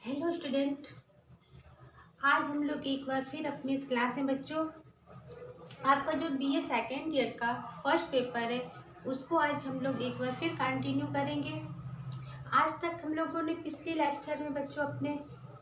Hello student. आज हम लोग एक बार फिर अपनी इस क्लास में बच्चों आपका जो बीए सेकेंड ईयर का फर्स्ट पेपर है उसको आज हम लोग एक बार फिर कंटिन्यू करेंगे। आज तक हम लोगों ने पिछले लेक्चर में बच्चों अपने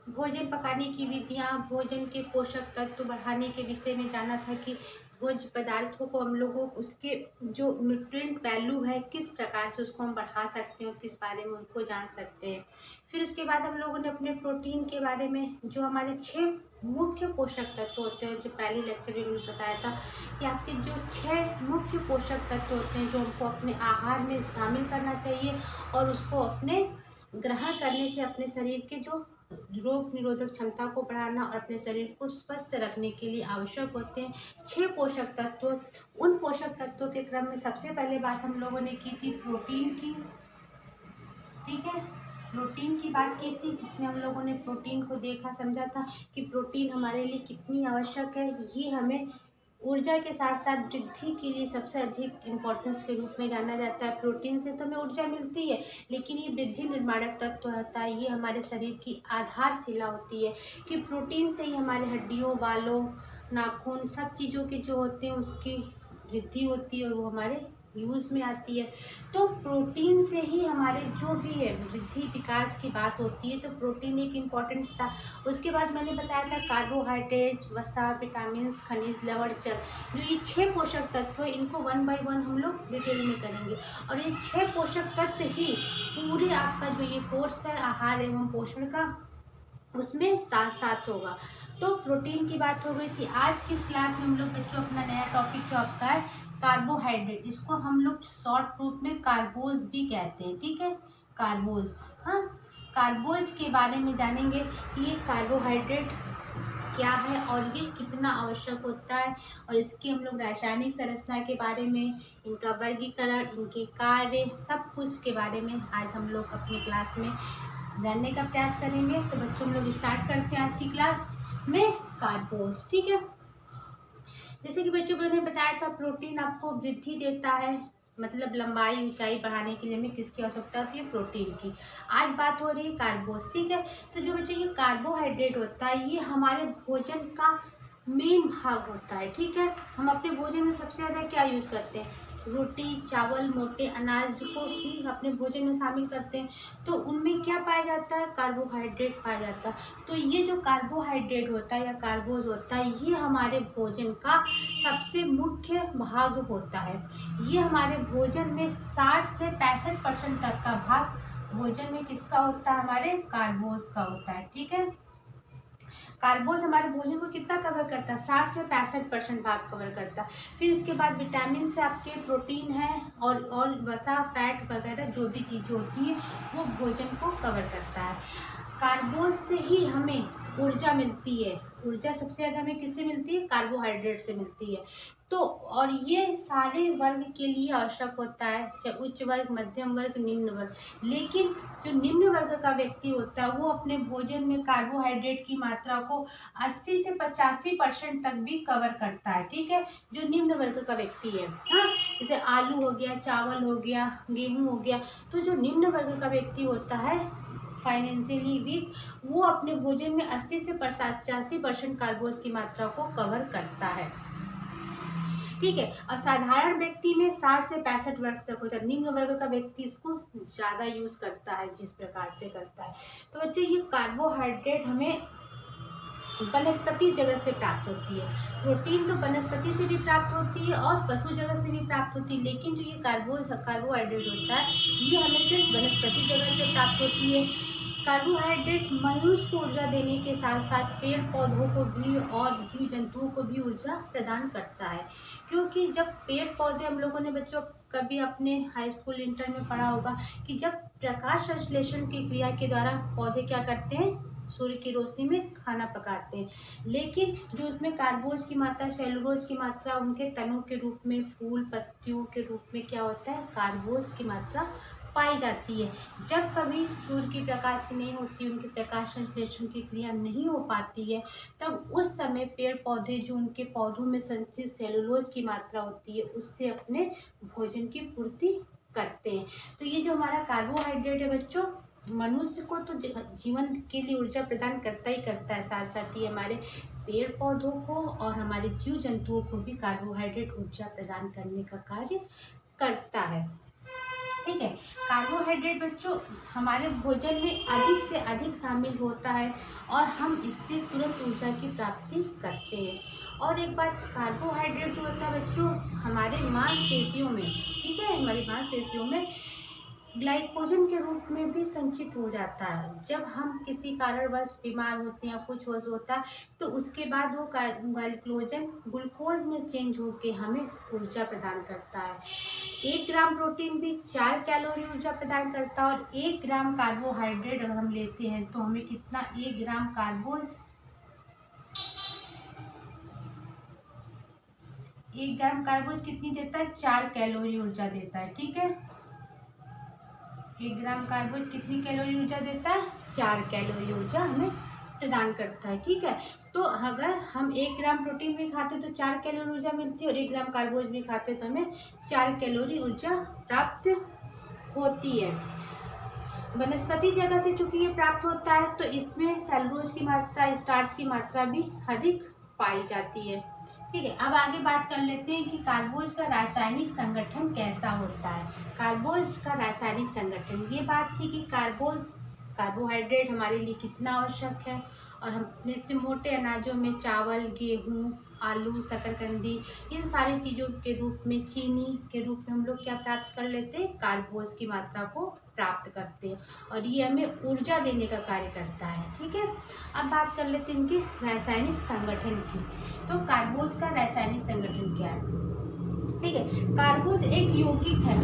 भोजन पकाने की विधियाँ, भोजन के पोषक तत्व बढ़ाने के विषय में जाना था कि भोज्य पदार्थों को हम लोगों उसके जो न्यूट्रिएंट वैल्यू है किस प्रकार से उसको हम बढ़ा सकते हैं और किस बारे में उनको जान सकते हैं। फिर उसके बाद हम लोगों ने अपने प्रोटीन के बारे में जो हमारे 6 मुख्य पोषक तत्व होते हैं, जो पहले लेक्चर में मैंने बताया था कि आपके जो 6 मुख्य पोषक तत्व होते हैं जो हमको अपने आहार में शामिल करना चाहिए और उसको अपने ग्रहण करने से अपने शरीर के जो रोग निरोधक क्षमता को बढ़ाना और अपने शरीर को स्वस्थ रखने के लिए आवश्यक होते हैं 6 पोषक तत्व। उन पोषक तत्वों के क्रम में सबसे पहले बात हम लोगों ने की थी प्रोटीन की। ठीक है, प्रोटीन की बात की थी जिसमें हम लोगों ने प्रोटीन को देखा समझा था कि प्रोटीन हमारे लिए कितनी आवश्यक है। ये हमें ऊर्जा के साथ साथ वृद्धि के लिए सबसे अधिक इम्पोर्टेंस के रूप में जाना जाता है। प्रोटीन से तो हमें ऊर्जा मिलती है, लेकिन ये वृद्धि निर्माणक तत्व होता है, ये हमारे शरीर की आधारशिला होती है कि प्रोटीन से ही हमारे हड्डियों, बालों, नाखून सब चीज़ों के जो होते हैं उसकी वृद्धि होती है और वो हमारे यूज़ में आती है। तो प्रोटीन से ही हमारे जो भी है वृद्धि विकास की बात होती है, तो प्रोटीन एक इम्पॉर्टेंस था। उसके बाद मैंने बताया था कार्बोहाइड्रेट, वसा, विटामिन, खनिज, लवण, जल, जो ये 6 पोषक तत्व है इनको 1 बाय 1 हम लोग डिटेल में करेंगे और ये 6 पोषक तत्व ही पूरे आपका जो ये कोर्स है आहार एवं पोषण का उसमें साथ साथ होगा। तो प्रोटीन की बात हो गई थी। आज किस क्लास में हम लोग बच्चों अपना नया टॉपिक जो आपका है कार्बोहाइड्रेट, इसको हम लोग शॉर्ट रूप में कार्बोज भी कहते हैं। ठीक है, कार्बोज। हाँ, कार्बोज के बारे में जानेंगे कि ये कार्बोहाइड्रेट क्या है और ये कितना आवश्यक होता है और इसकी हम लोग रासायनिक संरचना के बारे में, इनका वर्गीकरण, इनके कार्य, सब कुछ के बारे में आज हम लोग अपनी क्लास में जानने का प्रयास करेंगे। तो बच्चों हम लोग स्टार्ट करते हैं आज की क्लास में कार्बोज। ठीक है, जैसे कि बच्चों को मैंने बताया था प्रोटीन आपको वृद्धि देता है, मतलब लंबाई ऊंचाई बढ़ाने के लिए हमें किसकी आवश्यकता होती है, प्रोटीन की। आज बात हो रही है कार्बोज। ठीक है, तो जो बच्चों ये कार्बोहाइड्रेट होता है ये हमारे भोजन का मेन भाग होता है। ठीक है, हम अपने भोजन में सबसे ज़्यादा क्या यूज़ करते हैं, रोटी, चावल, मोटे अनाज को ही अपने भोजन में शामिल करते हैं। तो उनमें क्या पाया जाता है, कार्बोहाइड्रेट पाया जाता है। तो ये जो कार्बोहाइड्रेट होता है या कार्बोज होता है ये हमारे भोजन का सबसे मुख्य भाग होता है। ये हमारे भोजन में 60 से 65% तक का भाग भोजन में किसका होता है, हमारे कार्बोज का होता है। ठीक है, कार्बोज हमारे भोजन को कितना कवर करता है, 60 से 65% भाग कवर करता है। फिर इसके बाद विटामिन से आपके प्रोटीन है और वसा, फैट वगैरह जो भी चीज़ें होती हैं वो भोजन को कवर करता है। कार्बोज से ही हमें ऊर्जा मिलती है। ऊर्जा सबसे ज़्यादा हमें किससे मिलती है, कार्बोहाइड्रेट से मिलती है। तो और ये सारे वर्ग के लिए आवश्यक होता है, चाहे उच्च वर्ग, मध्यम वर्ग, निम्न वर्ग। लेकिन जो निम्न वर्ग का व्यक्ति होता है वो अपने भोजन में कार्बोहाइड्रेट की मात्रा को 80 से 85% तक भी कवर करता है। ठीक है, जो निम्न वर्ग का व्यक्ति है। हाँ, जैसे आलू हो गया, चावल हो गया, गेहूँ हो गया, तो जो निम्न वर्ग का व्यक्ति होता है फाइनेंशियली वीक, वो अपने भोजन में 80 से 85% कार्बोज की मात्रा को कवर करता है। ठीक है, और साधारण व्यक्ति में 60 से 65 वर्ग तक होता है। निम्न वर्ग का व्यक्ति इसको ज़्यादा यूज़ करता है, जिस प्रकार से करता है। तो बच्चों ये कार्बोहाइड्रेट हमें वनस्पति जगत से प्राप्त होती है। प्रोटीन तो वनस्पति से भी प्राप्त होती है और पशु जगत से भी प्राप्त होती है, लेकिन जो ये कार्बोहाइड्रेट होता है ये हमें सिर्फ वनस्पति जगत से प्राप्त होती है। कार्बोहाइड्रेट मनुष्य को ऊर्जा देने के साथ साथ पेड़ पौधों को भी और जीव जंतुओं को भी ऊर्जा प्रदान करता है। क्योंकि जब पेड़ पौधे, हम लोगों ने बच्चों कभी अपने हाई स्कूल इंटर में पढ़ा होगा कि जब प्रकाश संश्लेषण की क्रिया के द्वारा पौधे क्या करते हैं, सूर्य की रोशनी में खाना पकाते हैं, लेकिन जो उसमें कार्बोज की मात्रा, सेलुलोज की मात्रा उनके तनों के रूप में, फूल पत्तियों के रूप में क्या होता है, कार्बोज की मात्रा पाई जाती है। जब कभी सूर्य की प्रकाश की नहीं होती, उनके प्रकाश संश्लेषण की क्रिया नहीं हो पाती है, तब उस समय पेड़ पौधे जो उनके पौधों में संचित सेलुलोज की मात्रा होती है उससे अपने भोजन की पूर्ति करते हैं। तो ये जो हमारा कार्बोहाइड्रेट है बच्चों मनुष्य को तो जीवन के लिए ऊर्जा प्रदान करता ही करता है, साथ साथ ही हमारे पेड़ पौधों को और हमारे जीव जंतुओं को भी कार्बोहाइड्रेट ऊर्जा प्रदान करने का कार्य करता है। ठीक है, कार्बोहाइड्रेट बच्चों हमारे भोजन में अधिक से अधिक शामिल होता है और हम इससे तुरंत ऊर्जा की प्राप्ति करते हैं। और एक बात, कार्बोहाइड्रेट जो होता है बच्चों हमारे मांसपेशियों में, ठीक है, हमारी मांसपेशियों में ग्लाइकोजन के रूप में भी संचित हो जाता है। जब हम किसी कारणवश बीमार होते हैं, कुछ हो होता है, तो उसके बाद वो ग्लाइकोजन ग्लूकोज में चेंज होकर हमें ऊर्जा प्रदान करता है। 1 ग्राम प्रोटीन भी 4 कैलोरी ऊर्जा प्रदान करता है और 1 ग्राम कार्बोहाइड्रेट अगर हम लेते हैं तो हमें कितना, 1 ग्राम कार्बोज कितनी देता है, 4 कैलोरी ऊर्जा देता है। ठीक है, 1 ग्राम कार्बोज कितनी कैलोरी ऊर्जा देता है, 4 कैलोरी ऊर्जा हमें प्रदान करता है। ठीक है, तो अगर हम 1 ग्राम प्रोटीन भी खाते तो 4 कैलोरी ऊर्जा मिलती है और 1 ग्राम कार्बोज भी खाते तो हमें 4 कैलोरी ऊर्जा प्राप्त होती है। वनस्पति जगह से चूंकि ये प्राप्त होता है तो इसमें सेलुलोज की मात्रा, स्टार्च की मात्रा भी अधिक पाई जाती है। ठीक है, अब आगे बात कर लेते हैं कि कार्बोज का रासायनिक संगठन कैसा होता है। कार्बोज का रासायनिक संगठन, ये बात थी कि कार्बोहाइड्रेट हमारे लिए कितना आवश्यक है और हम अपने से मोटे अनाजों में चावल, गेहूँ, आलू, शकरकंदी, इन सारी चीज़ों के रूप में, चीनी के रूप में हम लोग क्या प्राप्त कर लेते हैं, कार्बोज की मात्रा को प्राप्त करते हैं और ये हमें ऊर्जा देने का कार्य करता है। ठीक है, अब बात कर लेते हैं इनके रासायनिक संगठन की। तो कार्बोज का रासायनिक संगठन क्या है। ठीक है, कार्बोज एक यौगिक है।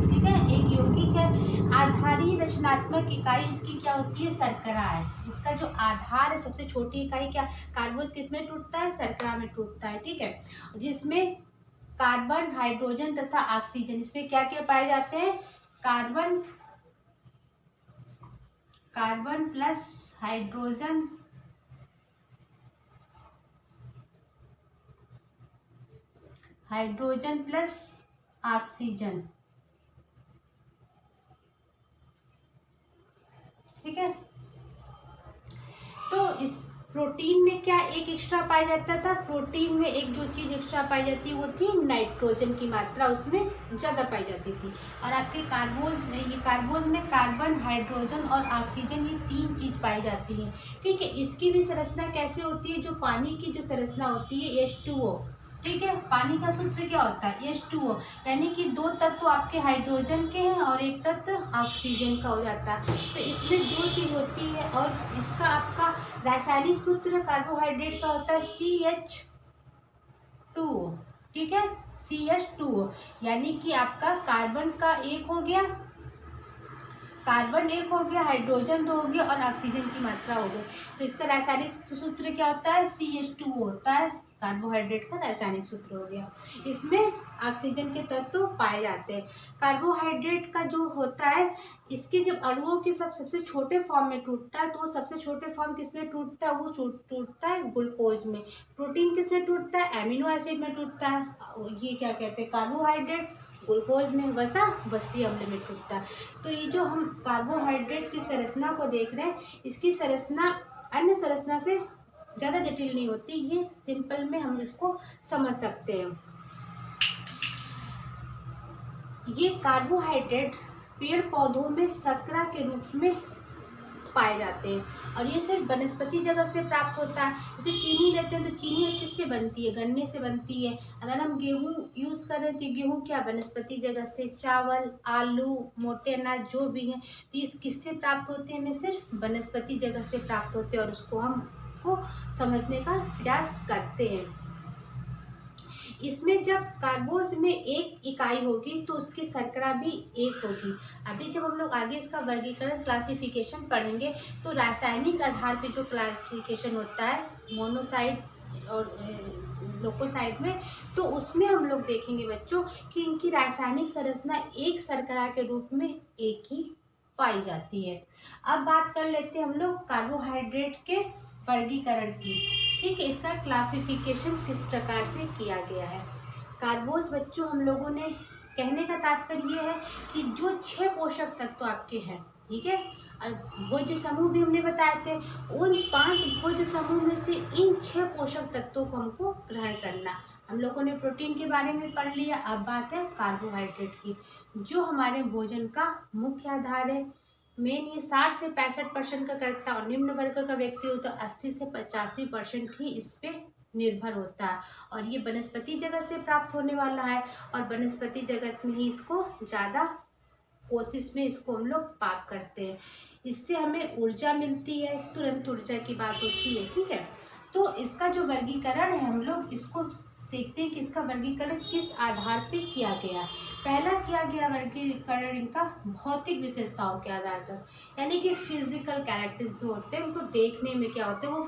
ठीक है, एक यौगिक है। आधारीय रचनात्मक इकाई इसकी क्या होती है, शर्करा है। इसका जो आधार है, सबसे छोटी इकाई क्या, कार्बोज किस में टूटता है, शर्करा में टूटता है। ठीक है, जिसमें कार्बन, हाइड्रोजन तथा ऑक्सीजन, इसमें क्या क्या पाए जाते हैं, carbon plus hydrogen, hydrogen plus oxygen. ठीक है, तो इस प्रोटीन में क्या एक एक्स्ट्रा पाया जाता था, प्रोटीन में एक जो चीज़ एक्स्ट्रा पाई जाती है वो थी नाइट्रोजन की मात्रा उसमें ज़्यादा पाई जाती थी। और आपके कार्बोज में कार्बन, हाइड्रोजन और ऑक्सीजन, ये 3 चीज़ पाई जाती हैं। ठीक है, इसकी भी संरचना कैसे होती है, जो पानी की जो संरचना होती है H2O। ठीक है, पानी का सूत्र क्या होता है, H2O, यानी कि 2 तत्व आपके हाइड्रोजन के हैं और 1 तत्व ऑक्सीजन का हो जाता है। तो इसमें 2 चीज़ होती है और इसका आपका रासायनिक सूत्र कार्बोहाइड्रेट का होता है CH2O। ठीक है, CH2O, यानी कि आपका कार्बन का 1 हो गया, हाइड्रोजन 2 हो गया और ऑक्सीजन की मात्रा हो गई। तो इसका रासायनिक सूत्र क्या होता है, CH2O होता है। कार्बोहाइड्रेट का रासायनिक सूत्र हो गया। इसमें ऑक्सीजन के तत्व पाए जाते हैं। कार्बोहाइड्रेट का जो होता है, इसके जब अणुओं के सबसे छोटे फॉर्म में टूटता है तो वो सबसे छोटे फॉर्म किस में टूटता है, वो टूटता है ग्लूकोज में। प्रोटीन किस में टूटता है, एमिनो एसिड में टूटता है। ये क्या कहते हैं, कार्बोहाइड्रेट ग्लूकोज में, वसा वसी अम्ल में टूटता है। तो ये जो हम कार्बोहाइड्रेट की संरचना को देख रहे हैं, इसकी संरचना अन्य संरचना से ज़्यादा जटिल नहीं होती, ये सिंपल में हम इसको समझ सकते हैं। ये कार्बोहाइड्रेट पेड़ पौधों में शर्करा के रूप में पाए जाते हैं और ये सिर्फ वनस्पति जगत से प्राप्त होता है। जैसे चीनी लेते हैं तो चीनी किससे बनती है, गन्ने से बनती है। अगर हम गेहूँ यूज़ कर रहे हैं तो गेहूँ क्या, वनस्पति जगत से। चावल, आलू, मोटे अनाज जो भी हैं तो ये किससे प्राप्त होते हैं, हमें सिर्फ वनस्पति जगत से प्राप्त होते हैं और उसको हम को समझने का प्रयास करते हैं। इसमें जब कार्बोज में 1 इकाई होगी तो उसकी शर्करा भी 1 होगी। अभी जब हम लोग आगे इसका वर्गीकरण, क्लासिफिकेशन पढ़ेंगे तो रासायनिक आधार पे जो क्लासिफिकेशन होता है मोनोसाइड और लोकोसाइड में, तो उसमें हम लोग देखेंगे बच्चों कि इनकी रासायनिक संरचना एक शर्करा के रूप में 1 ही पाई जाती है। अब बात कर लेते हैं हम लोग कार्बोहाइड्रेट के वर्गीकरण की। ठीक है, इसका क्लासिफिकेशन किस प्रकार से किया गया है। कार्बोज बच्चों हम लोगों ने, कहने का तात्पर्य ये है कि जो 6 पोषक तत्व आपके हैं, ठीक है, भोज्य समूह भी हमने बताए थे। उन 5 भोज्य समूह में से इन 6 पोषक तत्वों को हमको ग्रहण करना। हम लोगों ने प्रोटीन के बारे में पढ़ लिया, अब बात है कार्बोहाइड्रेट की, जो हमारे भोजन का मुख्य आधार है। मेन ये 60 से 65% का करता है और निम्न वर्ग का व्यक्ति हो तो 80 से 85% ही इस पे निर्भर होता है। और ये वनस्पति जगत से प्राप्त होने वाला है और वनस्पति जगत में ही इसको ज़्यादा कोशिश में इसको हम लोग पाक करते हैं। इससे हमें ऊर्जा मिलती है, तुरंत ऊर्जा की बात होती है, ठीक है। तो इसका जो वर्गीकरण है हम लोग इसको देखते हैं कि इसका वर्गीकरण किस आधार पे किया गया है। पहला किया गया वर्गीकरण इनका भौतिक विशेषताओं के आधार पर, यानी कि फिजिकल कैरेक्टर्स जो होते हैं उनको देखने में क्या होते हैं वो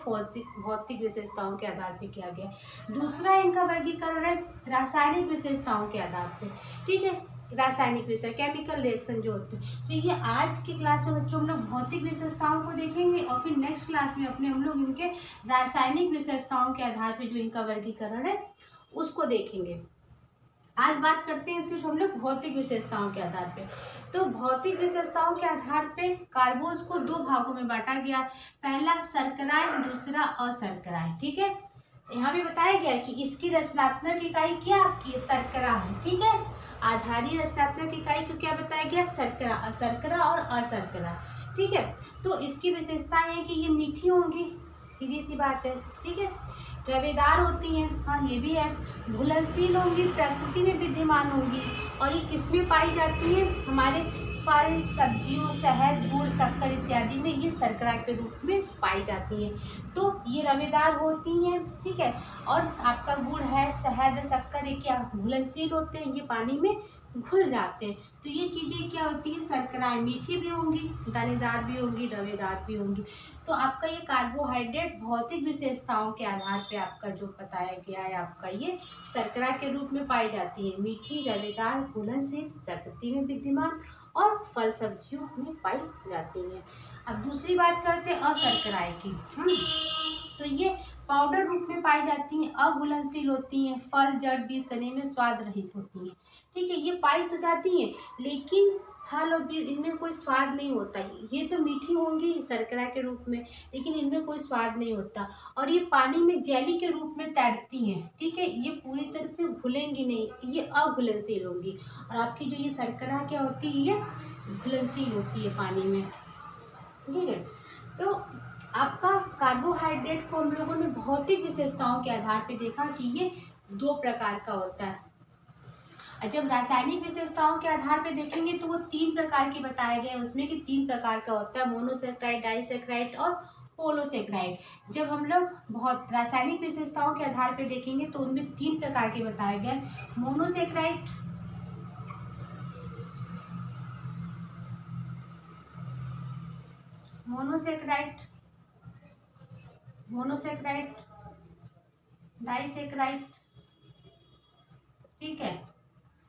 भौतिक विशेषताओं के आधार पे किया गया। दूसरा इनका वर्गीकरण है रासायनिक विशेषताओं के आधार पे, ठीक है। रासायनिक विषय केमिकल रिएक्शन जो होते हैं, तो ये आज की क्लास में बच्चों हम लोग भौतिक विशेषताओं को देखेंगे और फिर नेक्स्ट क्लास में अपने हम लोग इनके रासायनिक विशेषताओं के आधार पे जो इनका वर्गीकरण है उसको देखेंगे। आज बात करते हैं सिर्फ हम लोग भौतिक विशेषताओं के आधार पे। तो भौतिक विशेषताओं के आधार पे कार्बोज को 2 भागों में बांटा गया, पहला शर्कराएं, दूसरा अशर्कराएं, ठीक है। यहाँ पे बताया गया कि इसकी रचनात्मक इकाई क्या आपकी शर्करा है, ठीक है। आधारीय रचनात्मक इकाई को क्या बताया गया, शर्करा, अशर्करा और अशर्करा, ठीक है। तो इसकी विशेषताएं हैं कि ये मीठी होंगी, सीधी सी बात है, ठीक है। रवेदार होती हैं, हाँ ये भी है। घुलनशील होंगी, प्रकृति में विद्यमान होंगी और ये किसमें पाई जाती है, हमारे फल, सब्जियों, शहद, गुड़, शक्कर इत्यादि में ये शर्करा के रूप में पाई जाती हैं। तो ये रवेदार होती हैं, ठीक है। और आपका गुड़ है, शहद, शक्कर, ये क्या घुलनशील होते हैं, ये पानी में घुल जाते हैं। तो ये चीज़ें क्या होती है, शर्कराएं मीठी भी होंगी, दानेदार भी होंगी, रवेदार भी होंगी। तो आपका ये कार्बोहाइड्रेट भौतिक विशेषताओं के आधार पे आपका जो बताया गया है, आपका ये शर्करा के रूप में पाई जाती है, मीठी, रवेदार, घुलनशील, प्रकृति में विद्यमान और फल सब्जियों में पाई जाती हैं। अब दूसरी बात करते हैं अशर्कराएं की। तो ये पाउडर रूप में पाई जाती हैं, अघुलनशील होती हैं, फल, जड़, बीज, तने में स्वाद रहित होती हैं, ठीक है। ये पाई तो जाती हैं लेकिन फल और बीज इनमें कोई स्वाद नहीं होता। ये तो मीठी होंगी शर्करा के रूप में लेकिन इनमें कोई स्वाद नहीं होता और ये पानी में जेली के रूप में तैरती हैं, ठीक है। ये पूरी तरह से घुलेंगी नहीं, ये अघुलनशील होंगी। और आपकी जो ये शर्करा क्या होती है, ये घुलनशील होती है पानी में, ठीक है। तो आपका कार्बोहाइड्रेट को हम लोगों ने भौतिक विशेषताओं के आधार पे देखा कि ये 2 प्रकार का होता है। जब रासायनिक विशेषताओं के आधार पे देखेंगे तो वो 3 प्रकार के बताए गए, उसमें कि 3 प्रकार का होता है, मोनोसेक्राइड, डाइसेक्राइड और पोलोसेक्राइड। जब हम लोग बहुत रासायनिक विशेषताओं के आधार पे देखेंगे तो उनमें 3 प्रकार के बताए गए, मोनोसेक्राइड, डाइसेक्राइड, ठीक है।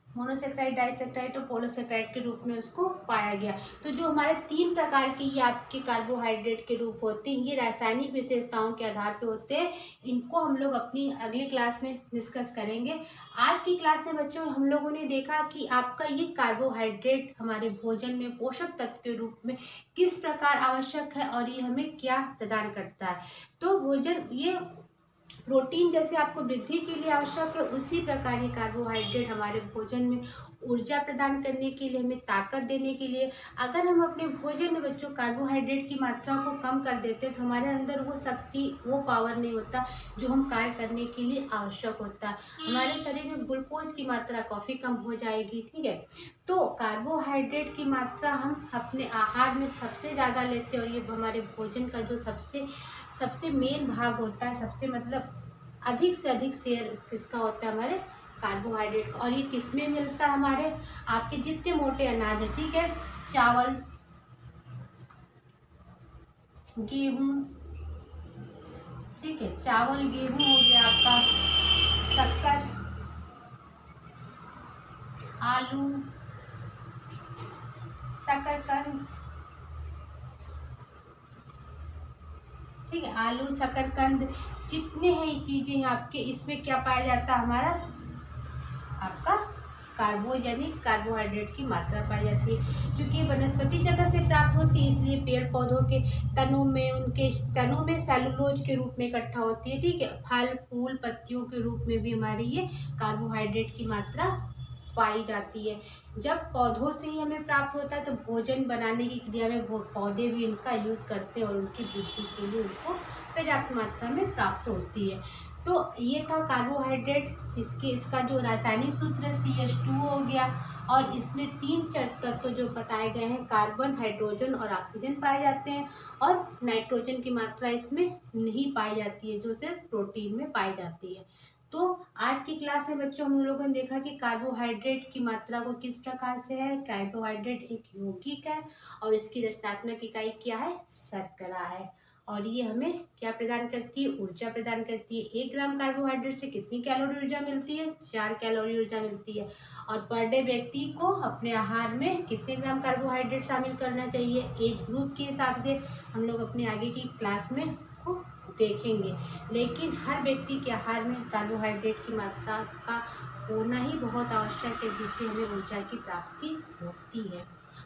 मोनोसेक्राइड, डाइसेक्राइड और पोलोसेक्राइड के रूप में उसको पाया गया। तो जो हमारे 3 प्रकार के ये आपके कार्बोहाइड्रेट के रूप होते हैं, ये रासायनिक विशेषताओं के आधार पे होते हैं। इनको हम लोग अपनी अगली क्लास में डिस्कस करेंगे। आज की क्लास में बच्चों हम लोगों ने देखा कि आपका ये कार्बोहाइड्रेट हमारे भोजन में पोषक तत्व के रूप में किस प्रकार आवश्यक है और ये हमें क्या प्रदान करता है। तो भोजन ये प्रोटीन जैसे आपको वृद्धि के लिए आवश्यक है, उसी प्रकार ये कार्बोहाइड्रेट हमारे भोजन में ऊर्जा प्रदान करने के लिए, हमें ताकत देने के लिए। अगर हम अपने भोजन में बच्चों कार्बोहाइड्रेट की मात्रा को कम कर देते हैं तो हमारे अंदर वो शक्ति, वो पावर नहीं होता जो हम कार्य करने के लिए आवश्यक होता है। हमारे शरीर में ग्लूकोज की मात्रा काफ़ी कम हो जाएगी, ठीक है। तो कार्बोहाइड्रेट की मात्रा हम अपने आहार में सबसे ज़्यादा लेते हैं और ये हमारे भोजन का जो सबसे मेन भाग होता है, सबसे मतलब अधिक से अधिक शेयर किसका होता है, हमारे कार्बोहाइड्रेट का। और ये किस में मिलता है, हमारे आपके जितने मोटे अनाज है, ठीक है, चावल, गेहूँ, ठीक है, चावल, गेहूँ हो गया आपका, शक्कर, आलू, शकरकंद, ठीक है, आलू, शकरकंद, जितने हैं ये चीज़ें हैं आपके, इसमें क्या पाया जाता है, हमारा आपका कार्बोहाइड्रेट की मात्रा पाई जाती है। क्योंकि ये वनस्पति जगत से प्राप्त होती है, इसलिए पेड़ पौधों के तनों में सेलुलोज के रूप में इकट्ठा होती है। ठीक है, फल फूल पत्तियों के रूप में भी हमारी ये कार्बोहाइड्रेट की मात्रा पाई जाती है। जब पौधों से ही हमें प्राप्त होता है तो भोजन बनाने की क्रिया में पौधे भी इनका यूज़ करते हैं और उनकी वृद्धि के लिए उनको पर्याप्त मात्रा में प्राप्त होती है। तो ये था कार्बोहाइड्रेट। इसका जो रासायनिक सूत्र है CH2 हो गया, और इसमें 3 तत्व जो बताए गए हैं, कार्बन, हाइड्रोजन और ऑक्सीजन पाए जाते हैं, और नाइट्रोजन की मात्रा इसमें नहीं पाई जाती है, जो सिर्फ प्रोटीन में पाई जाती है। तो आज की क्लास में बच्चों हम लोगों ने देखा कि कार्बोहाइड्रेट की मात्रा को किस प्रकार से है। कार्बोहाइड्रेट एक यौगिक है और इसकी रचनात्मक इकाई क्या है, शर्करा है, और ये हमें क्या प्रदान करती है, ऊर्जा प्रदान करती है। 1 ग्राम कार्बोहाइड्रेट से कितनी कैलोरी ऊर्जा मिलती है, 4 कैलोरी ऊर्जा मिलती है। और पर डे व्यक्ति को अपने आहार में कितने ग्राम कार्बोहाइड्रेट शामिल करना चाहिए, एज ग्रुप के हिसाब से हम लोग अपने आगे की क्लास में उसको देखेंगे। लेकिन हर व्यक्ति के आहार में कार्बोहाइड्रेट की मात्रा का होना ही बहुत आवश्यक है, जिससे हमें ऊर्जा की प्राप्ति होती है।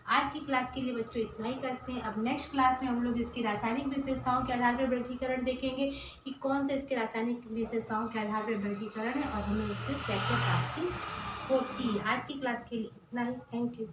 आज की क्लास के लिए बच्चों इतना ही करते हैं। अब नेक्स्ट क्लास में हम लोग इसकी रासायनिक विशेषताओं के आधार पर वर्गीकरण देखेंगे कि कौन से इसके रासायनिक विशेषताओं के आधार पर वर्गीकरण है और हमें उससे क्या क्या प्राप्ति होती है। आज की क्लास के लिए इतना ही। Thank you.